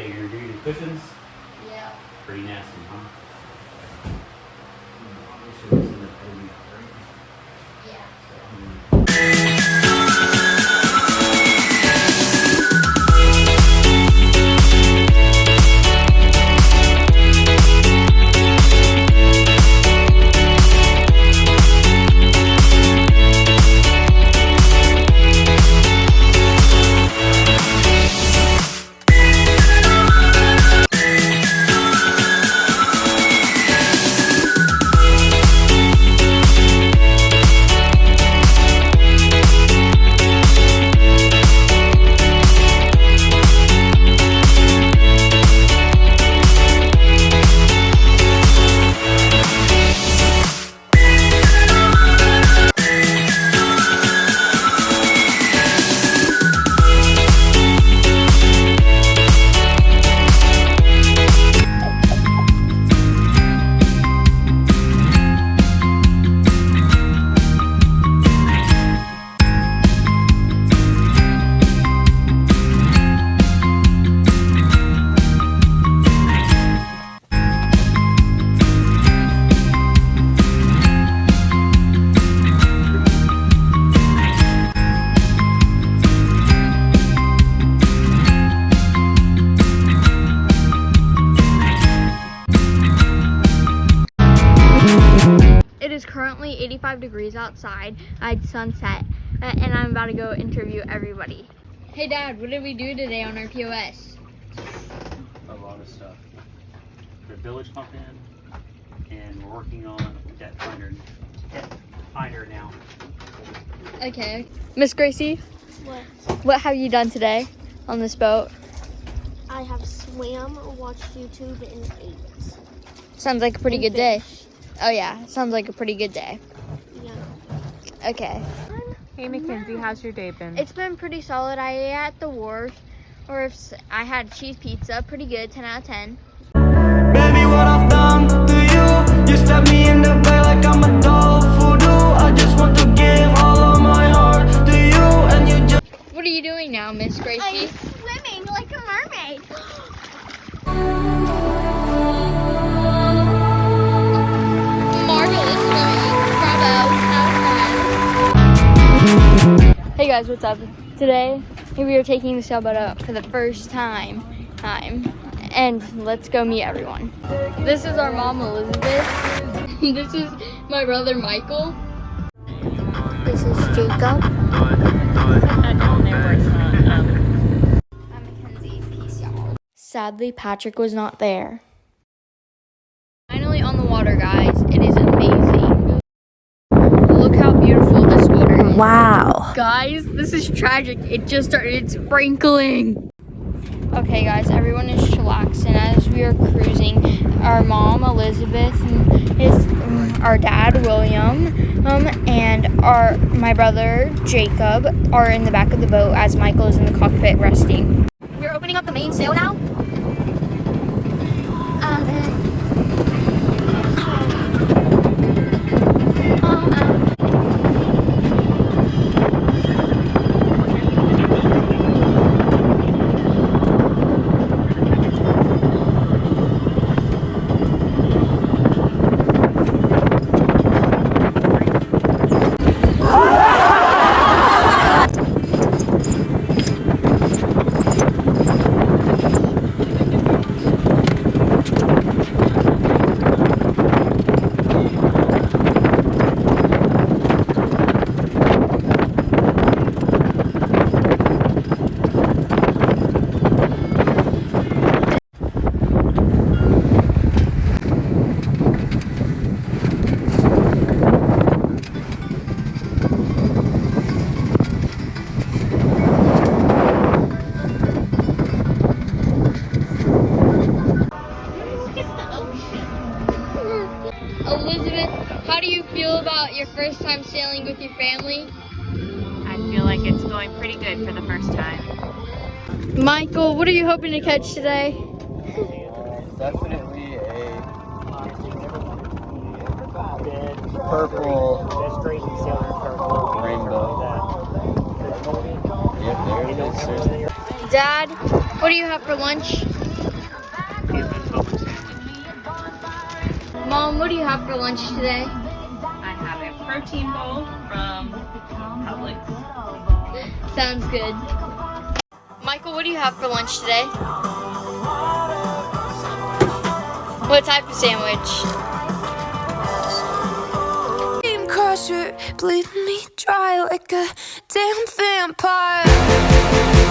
Okay, you're gonna do the cushions? Yeah. Pretty nasty, huh? It is currently 85 degrees outside. I had sunset, and I'm about to go interview everybody. Hey Dad, what did we do today on our POS? A lot of stuff. The village pump in, and we're working on debt finder now. Okay. Miss Gracie, What? what have you done today on this boat? I have swam, watched YouTube, and ate. Sounds like a pretty And good day. fish. Oh yeah, sounds like a pretty good day. Yeah. Okay. Hey Mackenzie, how's your day been? It's been pretty solid. I ate at the wharf, I had cheese pizza, pretty good, 10 out of 10. Baby, what I've done to you? You stab me in the back like I'm a doll voodoo. I just want to give all of my heart to you, and you just. What are you doing now, Miss Gracie? I'm swimming like a mermaid. Marvelous swimming. Bravo. Hey guys, what's up? Today we are taking the sailboat out for the first time. And let's go meet everyone. This is our mom, Elizabeth. This is my brother, Michael. This is Jacob. I'm Mackenzie. Peace, y'all. Sadly, Patrick was not there. Finally on the water, guys. It is amazing. Look how beautiful this water is. Wow. Guys, this is tragic. It just started sprinkling. Okay, guys, everyone is chillaxing as we are cruising. Our mom, Elizabeth, our dad, William, and my brother, Jacob, are in the back of the boat as Michael is in the cockpit resting. We're opening up the main sail now. Elizabeth, how do you feel about your first time sailing with your family? I feel like it's going pretty good for the first time. Michael, what are you hoping to catch today? Definitely a purple rainbow. Yep, there it is. Dad, what do you have for lunch? Mom, what do you have for lunch today? I have a protein bowl from Publix. Sounds good. Michael, what do you have for lunch today? What type of sandwich? Crusher, bleeding me dry like a damn vampire.